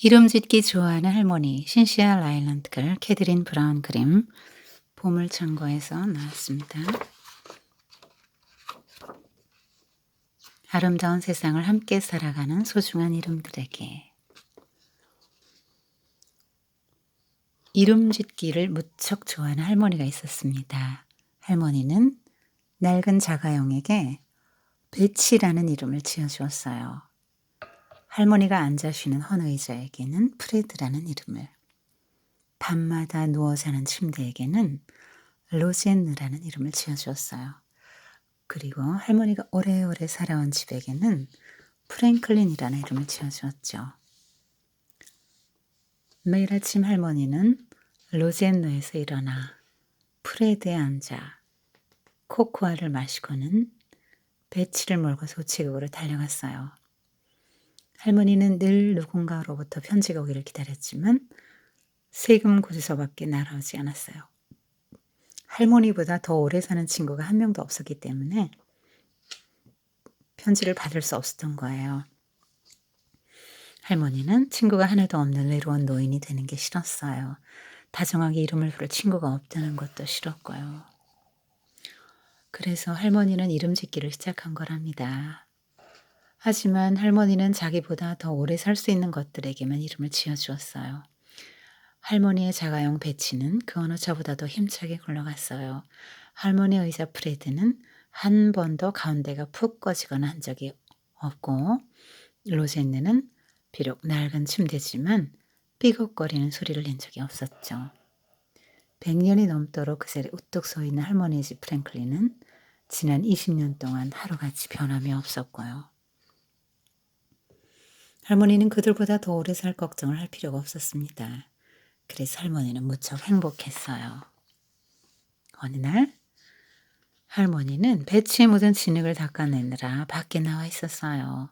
이름 짓기 좋아하는 할머니 신시아 라일란드걸 캐드린 브라운 그림 보물창고에서 나왔습니다. 아름다운 세상을 함께 살아가는 소중한 이름들에게 이름 짓기를 무척 좋아하는 할머니가 있었습니다. 할머니는 낡은 자가용에게 베치라는 이름을 지어주었어요. 할머니가 앉아 쉬는 헌 의자에게는 프레드라는 이름을, 밤마다 누워 자는 침대에게는 로젠느라는 이름을 지어주었어요. 그리고 할머니가 오래오래 살아온 집에게는 프랭클린이라는 이름을 지어주었죠. 매일 아침 할머니는 로젠느에서 일어나 프레드에 앉아 코코아를 마시고는 배치를 몰고서 우체국으로 달려갔어요. 할머니는 늘 누군가로부터 편지가 오기를 기다렸지만 세금 고지서밖에 날아오지 않았어요. 할머니보다 더 오래 사는 친구가 한 명도 없었기 때문에 편지를 받을 수 없었던 거예요. 할머니는 친구가 하나도 없는 외로운 노인이 되는 게 싫었어요. 다정하게 이름을 부를 친구가 없다는 것도 싫었고요. 그래서 할머니는 이름 짓기를 시작한 거랍니다. 하지만 할머니는 자기보다 더 오래 살 수 있는 것들에게만 이름을 지어주었어요. 할머니의 자가용 배치는 그 어느 저보다도 힘차게 굴러갔어요. 할머니의 의자 프레드는 한 번도 가운데가 푹 꺼지거나 한 적이 없고, 로젠느는 비록 낡은 침대지만 삐걱거리는 소리를 낸 적이 없었죠. 100년이 넘도록 그 자리에 우뚝 서 있는 할머니의 집 프랭클린은 지난 20년 동안 하루같이 변함이 없었고요. 할머니는 그들보다 더 오래 살 걱정을 할 필요가 없었습니다. 그래서 할머니는 무척 행복했어요. 어느 날 할머니는 배추에 묻은 진흙을 닦아내느라 밖에 나와 있었어요.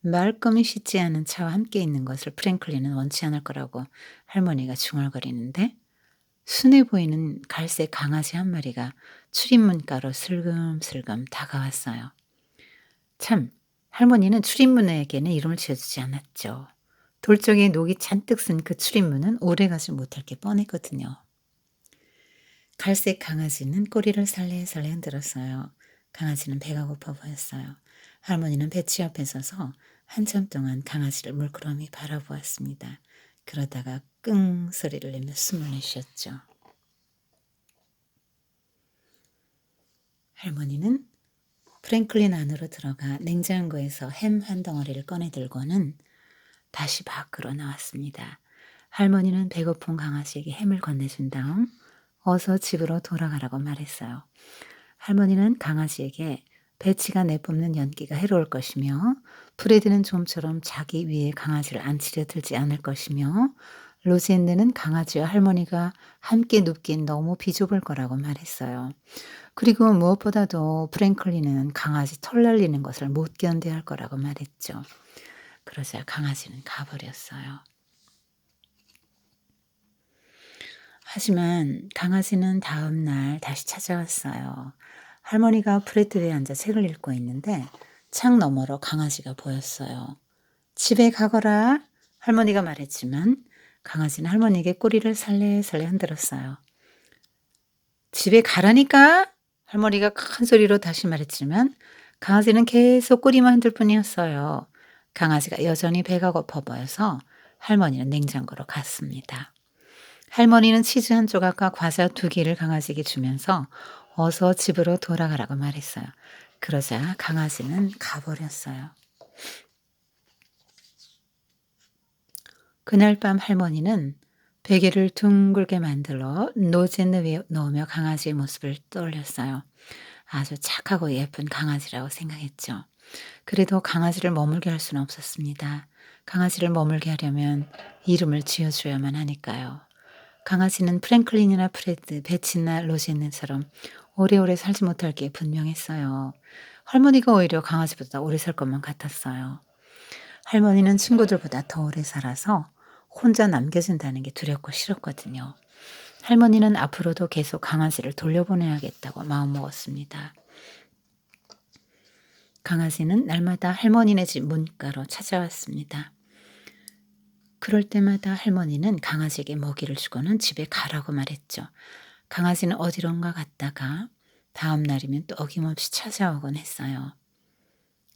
말끔히 씻지 않은 차와 함께 있는 것을 프랭클린은 원치 않을 거라고 할머니가 중얼거리는데, 순해 보이는 갈색 강아지 한 마리가 출입문가로 슬금슬금 다가왔어요. 참, 할머니는 출입문에게는 이름을 지어주지 않았죠. 돌적에 녹이 잔뜩 쓴 그 출입문은 오래가지 못할 게 뻔했거든요. 갈색 강아지는 꼬리를 살레살레 흔들었어요. 강아지는 배가 고파 보였어요. 할머니는 배치 옆에 서서 한참 동안 강아지를 물끄러미 바라보았습니다. 그러다가 끙 소리를 내며 숨을 내쉬었죠. 할머니는 프랭클린 안으로 들어가 냉장고에서 햄 한 덩어리를 꺼내 들고는 다시 밖으로 나왔습니다. 할머니는 배고픈 강아지에게 햄을 건네준 다음 어서 집으로 돌아가라고 말했어요. 할머니는 강아지에게 배치가 내뿜는 연기가 해로울 것이며, 프레드는 좀처럼 자기 위에 강아지를 앉히려 들지 않을 것이며, 로젠느는 강아지와 할머니가 함께 눕긴 너무 비좁을 거라고 말했어요. 그리고 무엇보다도 프랭클린은 강아지 털 날리는 것을 못 견뎌할 거라고 말했죠. 그러자 강아지는 가버렸어요. 하지만 강아지는 다음 날 다시 찾아왔어요. 할머니가 프레드에 앉아 책을 읽고 있는데 창 너머로 강아지가 보였어요. 집에 가거라, 할머니가 말했지만 강아지는 할머니에게 꼬리를 살레살레 흔들었어요. 집에 가라니까, 할머니가 큰 소리로 다시 말했지만 강아지는 계속 꼬리만 흔들 뿐이었어요. 강아지가 여전히 배가 고파 보여서 할머니는 냉장고로 갔습니다. 할머니는 치즈 한 조각과 과자 2개를 강아지에게 주면서 어서 집으로 돌아가라고 말했어요. 그러자 강아지는 가버렸어요. 그날 밤 할머니는 베개를 둥글게 만들어 노젠느 위에 넣으며 강아지의 모습을 떠올렸어요. 아주 착하고 예쁜 강아지라고 생각했죠. 그래도 강아지를 머물게 할 수는 없었습니다. 강아지를 머물게 하려면 이름을 지어줘야만 하니까요. 강아지는 프랭클린이나 프레드, 배치나 로젠느처럼 오래오래 살지 못할 게 분명했어요. 할머니가 오히려 강아지보다 오래 살 것만 같았어요. 할머니는 친구들보다 더 오래 살아서 혼자 남겨진다는 게 두렵고 싫었거든요. 할머니는 앞으로도 계속 강아지를 돌려보내야겠다고 마음먹었습니다. 강아지는 날마다 할머니네 집 문가로 찾아왔습니다. 그럴 때마다 할머니는 강아지에게 먹이를 주고는 집에 가라고 말했죠. 강아지는 어디론가 갔다가 다음 날이면 또 어김없이 찾아오곤 했어요.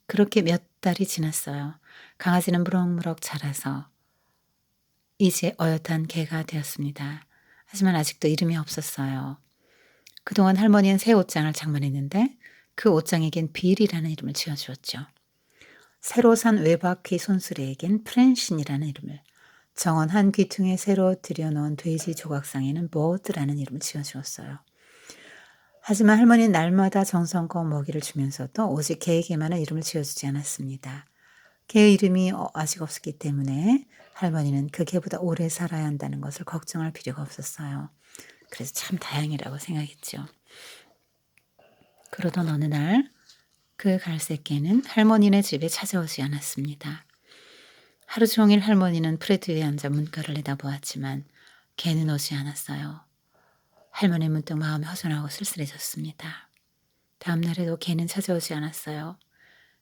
그렇게 몇 달이 지났어요. 강아지는 무럭무럭 자라서 이제 어엿한 개가 되었습니다. 하지만 아직도 이름이 없었어요. 그동안 할머니는 새 옷장을 장만했는데 그 옷장에겐 빌이라는 이름을 지어주었죠. 새로 산 외바퀴 손수레에겐 프랜신이라는 이름을, 정원 한 귀퉁이에 새로 들여놓은 돼지 조각상에는 버드라는 이름을 지어주었어요. 하지만 할머니는 날마다 정성껏 먹이를 주면서도 오직 개에게만은 이름을 지어주지 않았습니다. 개의 이름이 아직 없었기 때문에 할머니는 그 개보다 오래 살아야 한다는 것을 걱정할 필요가 없었어요. 그래서 참 다행이라고 생각했죠. 그러던 어느 날 그 갈색 개는 할머니네 집에 찾아오지 않았습니다. 하루 종일 할머니는 프레드 위에 앉아 문가를 내다보았지만 개는 오지 않았어요. 할머니 문득 마음이 허전하고 쓸쓸해졌습니다. 다음 날에도 개는 찾아오지 않았어요.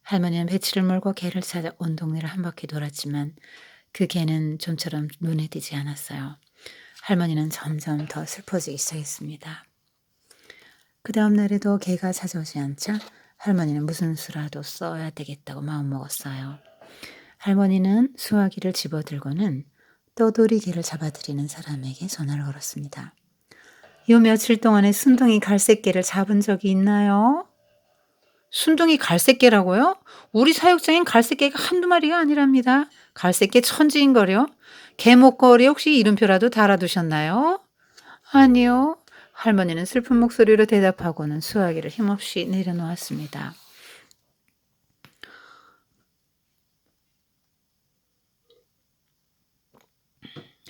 할머니는 배치를 몰고 개를 찾아 온 동네를 한 바퀴 돌았지만 그 개는 좀처럼 눈에 띄지 않았어요. 할머니는 점점 더 슬퍼지기 시작했습니다. 그 다음 날에도 개가 찾아오지 않자 할머니는 무슨 수라도 써야 되겠다고 마음먹었어요. 할머니는 수화기를 집어들고는 떠돌이 개를 잡아들이는 사람에게 전화를 걸었습니다. 요 며칠 동안에 순둥이 갈색개를 잡은 적이 있나요? 순둥이 갈색개라고요? 우리 사육장엔 갈색개가 한두 마리가 아니랍니다. 갈색개 천지인걸요? 개 목걸이 혹시 이름표라도 달아두셨나요? 아니요. 할머니는 슬픈 목소리로 대답하고는 수화기를 힘없이 내려놓았습니다.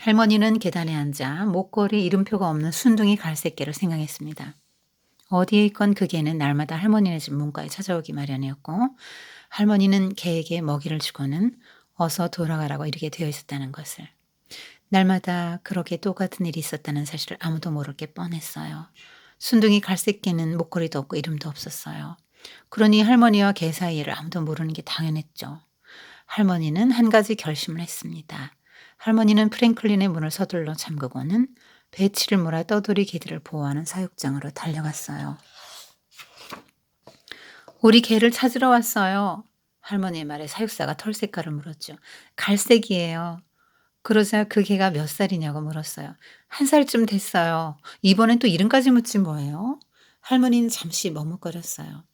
할머니는 계단에 앉아 목걸이 이름표가 없는 순둥이 갈색개를 생각했습니다. 어디에 있건 그 개는 날마다 할머니네 집 문가에 찾아오기 마련이었고 할머니는 개에게 먹이를 주고는 어서 돌아가라고 이르게 되어 있었다는 것을. 날마다 그렇게 똑같은 일이 있었다는 사실을 아무도 모를 게 뻔했어요. 순둥이 갈색개는 목걸이도 없고 이름도 없었어요. 그러니 할머니와 개 사이를 아무도 모르는 게 당연했죠. 할머니는 한 가지 결심을 했습니다. 할머니는 프랭클린의 문을 서둘러 잠그고는 배치를 몰아 떠돌이 개들을 보호하는 사육장으로 달려갔어요. 우리 개를 찾으러 왔어요. 할머니의 말에 사육사가 털색깔을 물었죠. 갈색이에요. 그러자 그 개가 몇 살이냐고 물었어요. 1살쯤 됐어요. 이번엔 또 이름까지 묻지 뭐예요? 할머니는 잠시 머뭇거렸어요.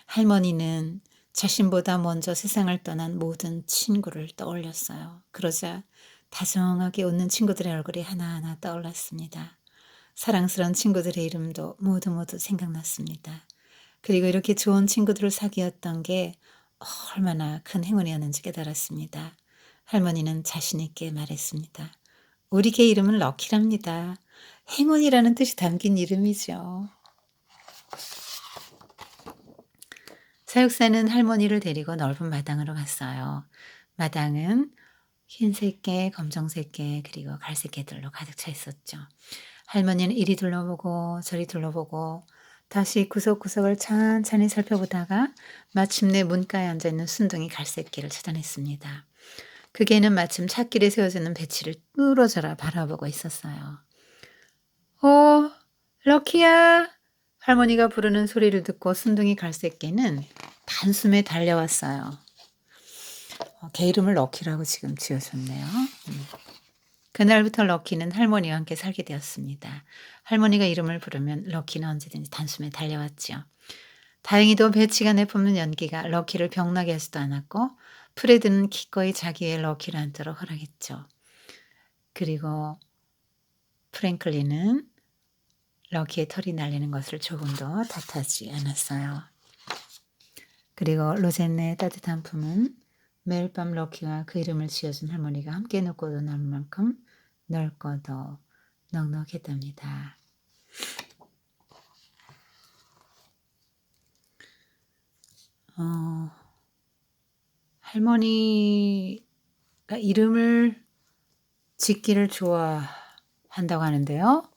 할머니는 자신보다 먼저 세상을 떠난 모든 친구를 떠올렸어요. 그러자 다정하게 웃는 친구들의 얼굴이 하나하나 떠올랐습니다. 사랑스러운 친구들의 이름도 모두 생각났습니다. 그리고 이렇게 좋은 친구들을 사귀었던 게 얼마나 큰 행운이었는지 깨달았습니다. 할머니는 자신 있게 말했습니다. 우리 개 이름은 럭키랍니다. 행운이라는 뜻이 담긴 이름이죠. 사육사는 할머니를 데리고 넓은 마당으로 갔어요. 마당은 흰색 개, 검정색 개, 그리고 갈색 개들로 가득 차 있었죠. 할머니는 이리 둘러보고 저리 둘러보고 다시 구석구석을 찬찬히 살펴보다가 마침내 문가에 앉아있는 순둥이 갈색 개를 찾아냈습니다. 그 개는 마침 찻길에 세워지는 배치를 뚫어져라 바라보고 있었어요. 오, 럭키야! 할머니가 부르는 소리를 듣고 순둥이 갈색 개는 단숨에 달려왔어요. 개 이름을 럭키라고 지금 지어줬네요. 그날부터 럭키는 할머니와 함께 살게 되었습니다. 할머니가 이름을 부르면 럭키는 언제든지 단숨에 달려왔죠. 다행히도 배치가 내뿜는 연기가 럭키를 병나게 하지도 않았고 프레드는 기꺼이 자기의 럭키를 앉도록 허락했죠. 그리고 프랭클린은 럭키의 털이 날리는 것을 조금도 탓하지 않았어요. 그리고 로젠네의 따뜻한 품은 매일 밤 럭키와 그 이름을 지어준 할머니가 함께 눕고도 남을 만큼 넓고도 넉넉했답니다. 할머니가 이름을 짓기를 좋아한다고 하는데요.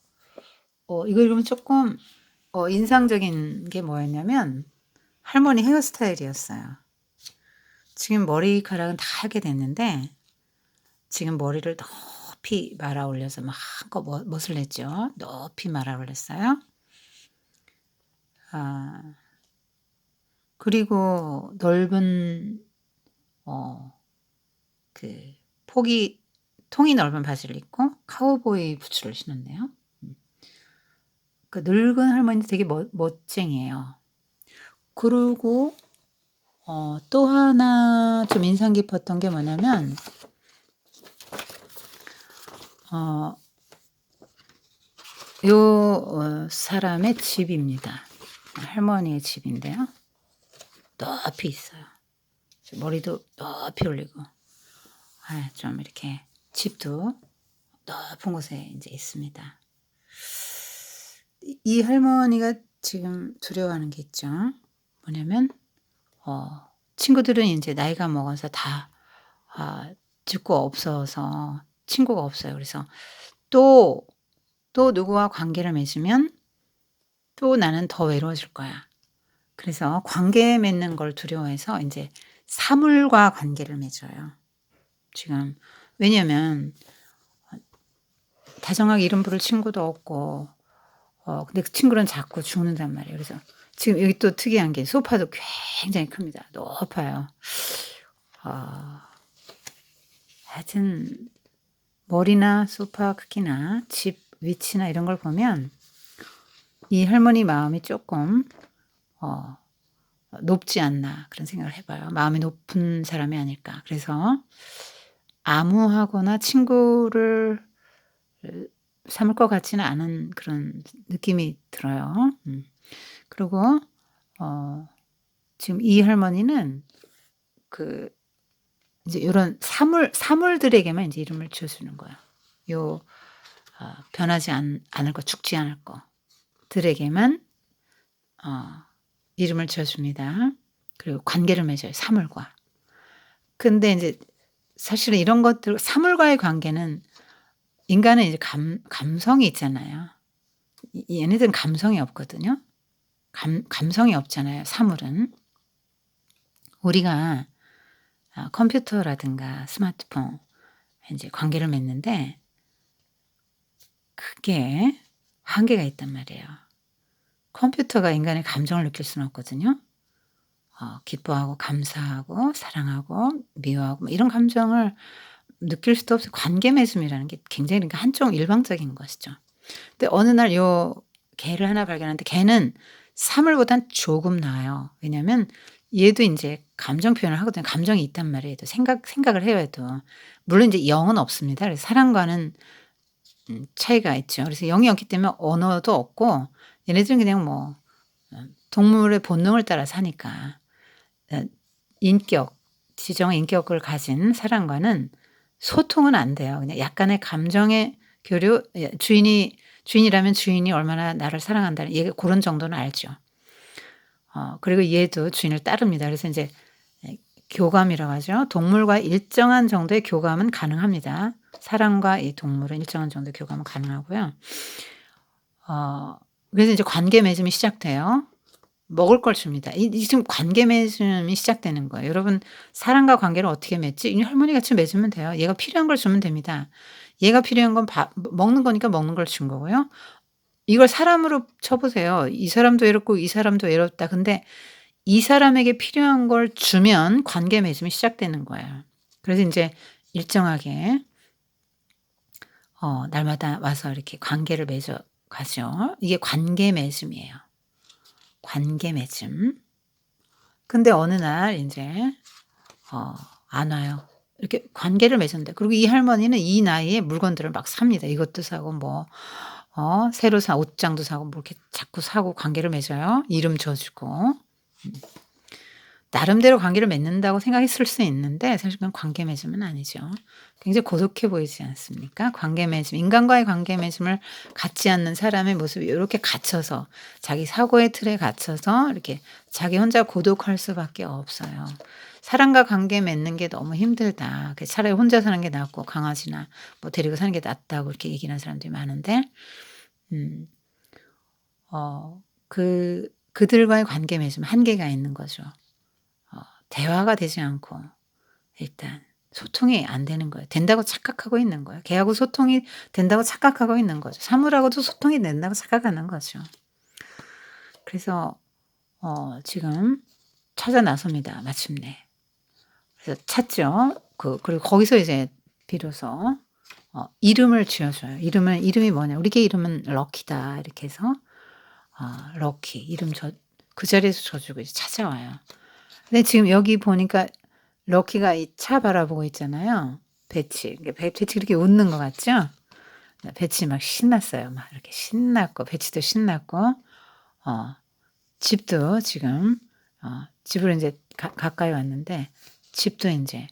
이거 읽으면 조금 인상적인 게 뭐였냐면 할머니 헤어스타일이었어요. 지금 머리카락은 다 하게 됐는데 지금 머리를 높이 말아 올려서 마음껏 멋을 냈죠. 높이 말아 올렸어요. 아 그리고 넓은 어 그 폭이 통이 넓은 바지를 입고 카우보이 부츠를 신었네요. 음. 그 늙은 할머니 되게 멋쟁이에요. 그리고 또 하나 좀 인상 깊었던 게 뭐냐면 어 요 사람의 집입니다. 할머니의 집인데요. 높이 있어요. 머리도 높이 올리고 좀 이렇게 집도 높은 곳에 인제 있습니다. 이 할머니가 지금 두려워하는 게 있죠. 뭐냐면 친구들은 인제 나이가 먹어서 다 죽고 없어서 친구가 없어요. 그래서 또, 또 누구와 관계를 맺으면 또 '나는 더 외로워질 거야.' 그래서 관계 맺는 걸 두려워해서 인제 사물과 관계를 맺어요. 지금 왜냐면 다정하게 이름 부를 친구도 없고 근데 그 친구는 자꾸 죽는단 말이에요. 그래서 지금 여기 또 특이한 게 소파도 굉장히 큽니다. 높아요. 어 하여튼 머리나 소파 크기나 집 위치나 이런 걸 보면 이 할머니 마음이 쪼끔 어 '높지 않나.' 그런 생각을 해 봐요. '마음이 높은 사람이 아닐까.' 그래서 암호하거나 친구를 삼을 것 같지는 않은 그런 느낌이 들어요. 그리고 어 지금 이 할머니는 그 인제 요런 사물들에게만 인제 이름을 지어 주는 거예요. 요 변하지 않을 거 죽지 않을 것들에게만 어 이름을 지어 줍니다. 그리고 관계를 맺어요, 사물과. 근데 인제 사실은 이런 것들 사물과의 관계는 인간은 이제 감성이 있잖아요. 얘네들은 감성이 없거든요. 감성이 없잖아요, 사물은. 우리가 컴퓨터라든가 스마트폰 인제 관계를 맺는데 그게 한계가 있단 말이에요. 컴퓨터가 인간의 감정을 느낄 수는 없거든요. 기뻐하고 감사하고 사랑하고 미워하고 뭐 이런 감정을 느낄 수도 없어요. 관계 맺음이라는 게 굉장히 그러니까 한쪽 일방적인 것이죠. 근데 어느 날 요 개를 하나 발견했는데 개는 사물보단 조금 나아요. 왜냐하면 얘도 인제 감정 표현을 하거든요. 감정이 있단 말이에요 얘도. 생각을 해요 얘도. 물론 인제 영은 없습니다. 그래서 사람과는 차이가 있죠. 그래서 영이 없기 때문에 언어도 없고 얘네들은 그냥 뭐 동물의 본능을 따라 사니까 어 인격, 지정의 인격을 가진 사람과는 소통은 안 돼요. 그냥 약간의 감정의 교류 주인이라면 주인이 얼마나 나를 사랑한다는 얘 고런 정도는 알죠. 그리고 얘도 주인을 따릅니다. 그래서 인제 교감이라고 하죠. 동물과 일정한 정도의 교감은 가능합니다. 사람과 이 동물은 일정한 정도의 교감은 가능하고요. 그래서 이제 관계 맺음이 시작돼요. 먹을 걸 줍니다. 이 지금 관계 맺음이 시작되는 거예요. 여러분 사람과 관계를 어떻게 맺지? 이 할머니같이 맺으면 돼요. 얘가 필요한 걸 주면 됩니다. 얘가 필요한 건 밥 먹는 거니까 먹는 걸 준 거고요. 이걸 사람으로 쳐 보세요. 이 사람도 외롭고 이 사람도 외롭다. 근데 이 사람에게 필요한 걸 주면 관계 맺음이 시작되는 거예요. 그래서 인제 일정하게 날마다 와서 이렇게 관계를 맺어 가죠. 이게 관계 맺음이에요. 관계 맺음. 근데 어느 날 인제 어 안 와요. 이렇게 관계를 맺었는데 그리고 이 할머니는 이 나이에 물건들을 막 삽니다. 이것도 사고 뭐 새로 산 옷장도 사고 뭐 이렇게 자꾸 사고 관계를 맺어요. 이름 줘 주고. 음. 나름대로 관계를 맺는다고 생각했을 수 있는데 사실 그건 관계 맺음은 아니죠. 굉장히 고독해 보이지 않습니까? 관계 맺음 인간과의 관계 맺음을 갖지 않는 사람의 모습이 요렇게 갇혀서 자기 사고의 틀에 갇혀서 이렇게 자기 혼자 고독할 수밖에 없어요. "사람과 관계 맺는 게 너무 힘들다. 그 차라리 혼자 사는 게 낫고 강아지나 뭐 데리고 사는 게 낫다."고 이렇게 얘기하는 사람들이 많은데 음 그들과의 관계 맺음은 한계가 있는 거죠. 대화가 되지 않고 일단 소통이 안 되는 거예요. 된다고 착각하고 있는 거예요. 걔하고 소통이 된다고 착각하고 있는 거죠. 사물하고도 소통이 된다고 착각하는 거죠. 그래서 지금 찾아 나섭니다, 마침내. 그래서 찾죠. 그리고 거기서 이제 비로소 이름을 지어줘요. 이름이 뭐냐. 우리의 이름은 럭키다. 이렇게 해서 럭키 이름 그 자리에서 져주고 이제 찾아와요. 근데 지금 여기 보니까 럭키가 이 차 바라보고 있잖아요. 배치. 배치 이렇게 웃는 것 같죠? 배치 막 신났어요. 막 이렇게 신났고, 배치도 신났고, 집도 지금, 집으로 이제 가까이 왔는데, 집도 이제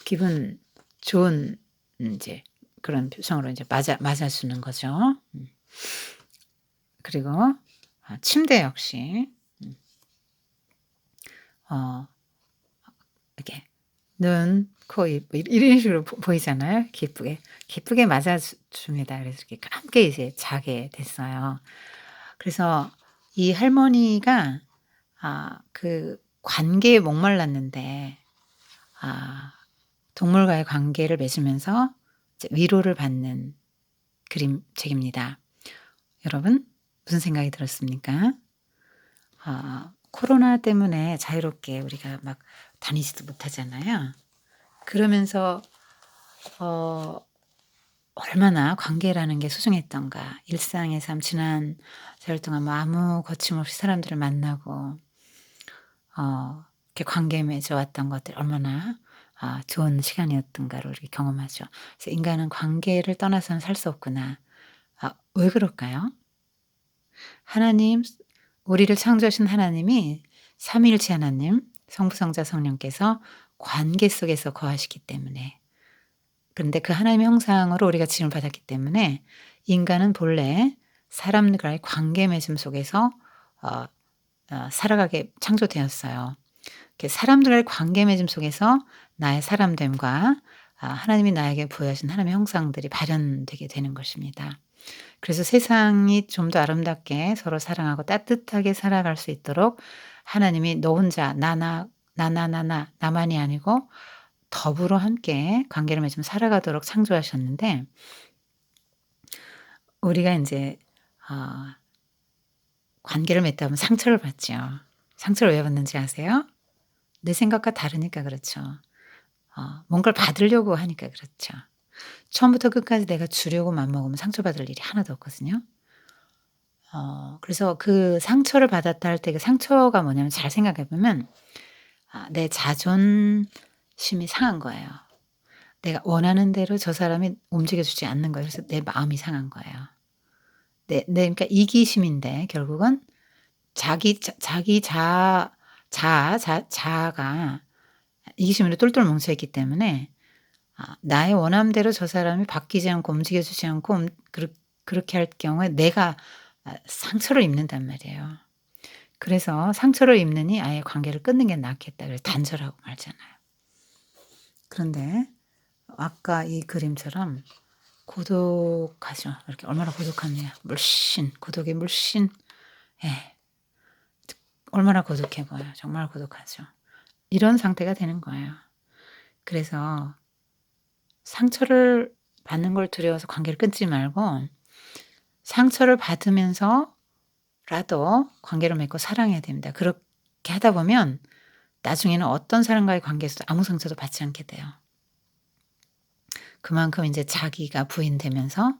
기분 좋은 이제 그런 표정으로 이제 맞아주는 거죠. 그리고 침대 역시, 이렇게 눈, 코, 입 이런 식으로 보이잖아요. 기쁘게 맞아줍니다. 그래서 이렇게 함께 이제 자게 됐어요. 그래서 이 할머니가 그 관계에 목말랐는데 동물과의 관계를 맺으면서 이제 위로를 받는 그림책입니다. 여러분 무슨 생각이 들었습니까? 코로나 때문에 자유롭게 우리가 막 다니지도 못하잖아요. 그러면서 얼마나 관계라는 게 소중했던가. 일상의 삶 지난 세월 동안 뭐 아무 거침없이 사람들을 만나고 이렇게 관계 맺어왔던 것들 얼마나 좋은 시간이었던가를 이렇게 경험하죠. 그래서 인간은 관계를 떠나서는 살 수 없구나. 왜 그럴까요? 하나님, 우리를 창조하신 하나님이 삼위일체 하나님, 성부, 성자, 성령께서 관계 속에서 거하시기 때문에, 그런데 그 하나님의 형상으로 우리가 지음을 받았기 때문에 인간은 본래 사람과의 관계 맺음 속에서 살아가게 창조되었어요. 사람들과의 관계 맺음 속에서 나의 사람됨과 하나님이 나에게 부여하신 하나님의 형상들이 발현되게 되는 것입니다. 그래서 세상이 좀 더 아름답게 서로 사랑하고 따뜻하게 살아갈 수 있도록 하나님이 너 혼자 나만이 아니고 더불어 함께 관계를 맺으며 살아가도록 창조하셨는데, 우리가 인제 관계를 맺다 보면 상처를 받죠. 상처를 왜 받는지 아세요? 내 생각과 다르니까 그렇죠. 뭔가를 받으려고 하니까 그렇죠. 처음부터 끝까지 내가 주려고 맘먹으면 상처받을 일이 하나도 없거든요. 그래서 그 상처를 받았다 할 때 그 상처가 뭐냐면 잘 생각해 보면 내 자존심이 상한 거예요. 내가 원하는 대로 저 사람이 움직여 주지 않는 거예요. 그래서 내 마음이 상한 거예요. 그러니까 이기심인데 결국은 자기 자아가 이기심으로 똘똘 뭉쳐 있기 때문에 나의 원함대로 저 사람이 바뀌지 않고 움직여 주지 않고 그렇게 할 경우에 내가 상처를 입는단 말이에요. 그래서 상처를 입느니 아예 관계를 끊는 게 낫겠다. 그래서 단절하고 말잖아요. 그런데 아까 이 그림처럼 고독하죠. 이렇게 얼마나 고독하냐. 고독의 물씬. 예. 얼마나 고독해 보여요. 정말 고독하죠. 이런 상태가 되는 거예요. 그래서 상처를 받는 걸 두려워서 관계를 끊지 말고 상처를 받으면서라도 관계를 맺고 사랑해야 됩니다. 그렇게 하다 보면 나중에는 어떤 사람과의 관계에서도 아무 상처도 받지 않게 돼요. 그만큼 이제 자기가 부인되면서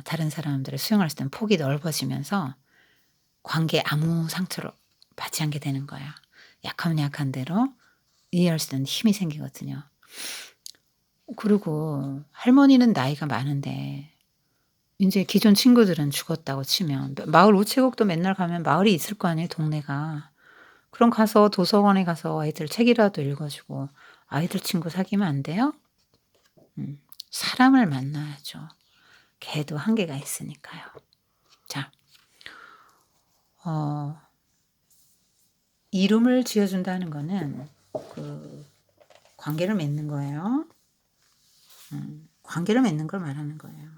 다른 사람들을 수용할 수 있는 폭이 넓어지면서 관계에 아무 상처를 받지 않게 되는 거예요. 약하면 약한 대로 이해할 수 있는 힘이 생기거든요. 그리고 할머니는 나이가 많은데 인제 기존 친구들은 죽었다고 치면 마을 우체국도 맨날 가면 마을이 있을 거 아니에요, 동네가. 그럼 가서 도서관에 가서 아이들 책이라도 읽어 주고 아이들 친구 사귀면 안 돼요? 사람을 만나야죠. 걔도 한계가 있으니까요. 자, 이름을 지어 준다는 거는 그 관계를 맺는 거예요. 관계를 맺는 걸 말하는 거예요.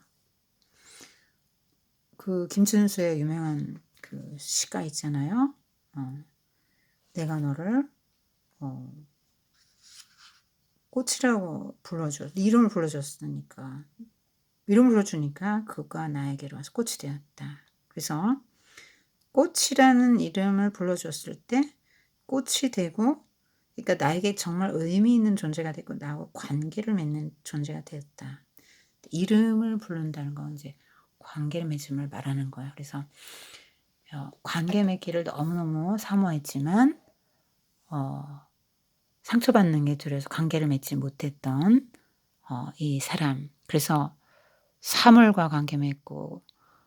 그 김춘수의 유명한 그 시가 있잖아요. 내가 너를 꽃이라고 이름을 불러줬으니까 이름을 불러주니까 그가 나에게로 와서 꽃이 되었다. 그래서 꽃이라는 이름을 불러줬을 때 꽃이 되고, 그러니까 나에게 정말 의미 있는 존재가 되고 나하고 관계를 맺는 존재가 되었다. 이름을 부른다는 건 이제 관계를 맺음을 말하는 거예요. 그래서 관계 맺기를 너무너무 사모했지만 상처받는 게 두려워서 관계를 맺지 못했던 이 사람. 그래서 사물과 관계 맺고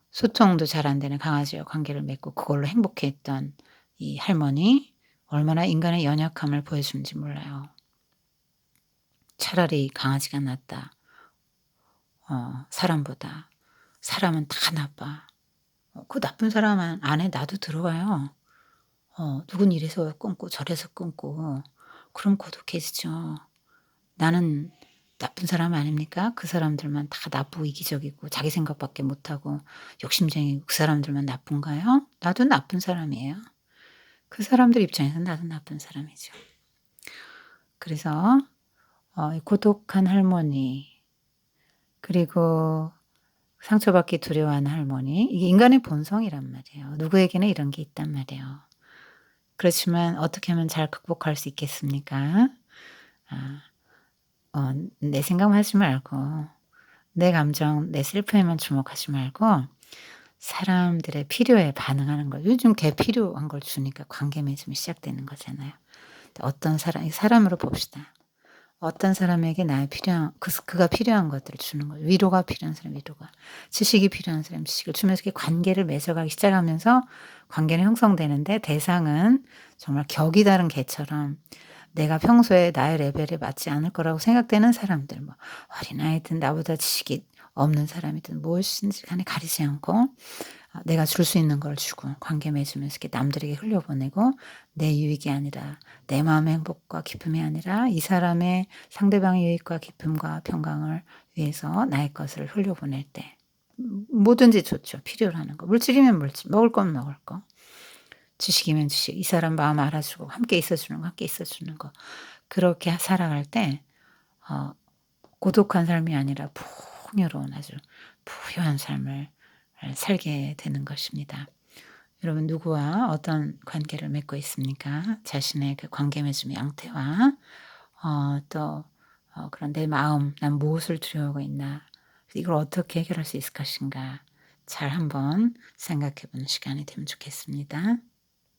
소통도 잘 안 되는 강아지와 관계를 맺고 그걸로 행복해했던 이 할머니, 얼마나 인간의 연약함을 보여주는지 몰라요. 차라리 강아지가 낫다. 사람보다. 사람은 다 나빠. 그 나쁜 사람 안에 나도 들어가요. 누군 이래서 끊고 저래서 끊고 그럼 고독해지죠. 나는 나쁜 사람 아닙니까? 그 사람들만 다 나쁘고 이기적이고 자기 생각밖에 못하고 욕심쟁이고 그 사람들만 나쁜가요? 나도 나쁜 사람이에요. 그 사람들 입장에서 나도 나쁜 사람이죠. 그래서 이 고독한 할머니, 그리고 상처받기 두려워하는 할머니, 이게 인간의 본성이란 말이에요. 누구에게나 이런 게 있단 말이에요. 그렇지만 어떻게 하면 잘 극복할 수 있겠습니까? 내 생각만 하지 말고 내 감정, 내 셀프에만 주목하지 말고 사람들의 필요에 반응하는 거예요. 요즘 걔 필요한 걸 주니까 관계 맺음이 시작되는 거잖아요. 어떤 사람으로 봅시다. 어떤 사람에게 그가 필요한 것들을 주는 거예요. 위로가 필요한 사람 위로가, 지식이 필요한 사람 지식을 주면서 이렇게 관계를 맺어가기 시작하면서 관계는 형성되는데, 대상은 정말 격이 다른 개처럼 내가 평소에 나의 레벨에 맞지 않을 거라고 생각되는 사람들, 뭐 어린아이든 나보다 지식이 없는 사람이든 무엇인지 간에 가리지 않고 내가 줄 수 있는 걸 주고 관계 맺으면서 이렇게 남들에게 흘려보내고, 내 유익이 아니라 내 마음의 행복과 기쁨이 아니라 이 사람의 상대방의 유익과 기쁨과 평강을 위해서 나의 것을 흘려보낼 때 뭐든지 좋죠. 필요로 하는 거. 물질이면 물질, 먹을 건 먹을 거, 지식이면 지식, 이 사람 마음 알아주고 함께 있어주는 거, 함께 있어주는 거. 그렇게 살아갈 때 고독한 삶이 아니라 풍요로운 아주 부유한 삶을 살게 되는 것입니다. 여러분, 누구와 어떤 관계를 맺고 있습니까? 자신의 그 관계 맺음의 양태와 또 그런 내 마음, 난 무엇을 두려워하고 있나, 이걸 어떻게 해결할 수 있을 것인가, 잘 한번 생각해 보는 시간이 되면 좋겠습니다.